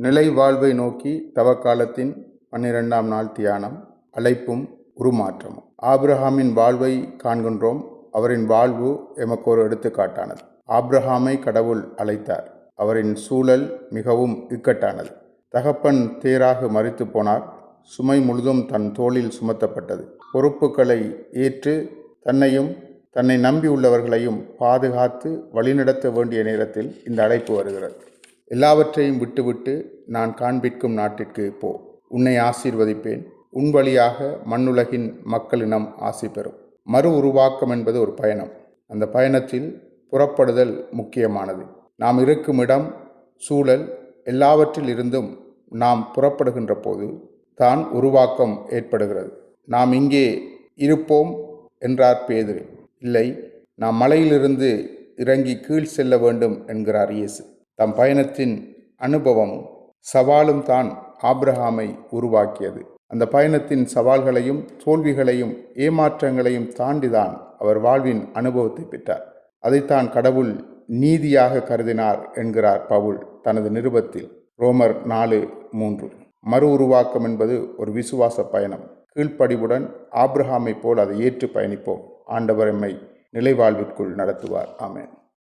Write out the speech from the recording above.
நிலை வாழ்வை நோக்கி தவக்காலத்தின் 12ஆம் நாள் தியானம். அழைப்பும் உருமாற்றமும். ஆபிரகாமின் வாழ்வை காண்கின்றோம். அவரின் வாழ்வு எமக்கு ஒரு எடுத்துக்காட்டானது. ஆபிரகாமை கடவுள் அழைத்தார். அவரின் சூழல் மிகவும் இக்கட்டானது. தகப்பன் தேராக மரித்து போனார். சுமை முழுதும் தன் தோளில் சுமத்தப்பட்டது. பொறுப்புகளை ஏற்று தன்னையும் தன்னை நம்பியுள்ளவர்களையும் பாதுகாத்து வழிநடத்த வேண்டிய நேரத்தில் இந்த அழைப்பு வருகிறது. எல்லாவற்றையும் விட்டுவிட்டு நான் காண்பிக்கும் நாட்டிற்கு போ. உன்னை ஆசீர்வதிப்பேன். உன் வழியாக மண்ணுலகின் மக்களினம் ஆசி பெறும். மறு உருவாக்கம் என்பது ஒரு பயணம். அந்த பயணத்தில் புறப்படுதல் முக்கியமானது. நாம் இருக்கும் இடம், சூழல் எல்லாவற்றில் இருந்தும் நாம் புறப்படுகின்ற போது தான் உருவாக்கம் ஏற்படுகிறது. நாம் இங்கே இருப்போம் என்றார் பேதுரு. இல்லை, நாம் மலையிலிருந்து இறங்கி கீழ் செல்ல வேண்டும் என்கிறார் இயேசு. தம் பயணத்தின் அனுபவமும் சவாலும் தான் ஆபிரகாமை உருவாக்கியது. அந்த பயணத்தின் சவால்களையும் தோல்விகளையும் ஏமாற்றங்களையும் தாண்டிதான் அவர் வாழ்வின் அனுபவத்தை பெற்றார். அதைத்தான் கடவுள் நீதியாக கருதினார் என்கிறார் பவுல் தனது நிருபத்தில். ரோமர் 4:3. மறு உருவாக்கம் என்பது ஒரு விசுவாச பயணம். கீழ்ப்படிவுடன் ஆபிரகாமை போல் அதை ஏற்று பயணிப்போம். ஆண்டவர் எம்மை நிலைவாழ்விற்குள் நடத்துவார். ஆமென்.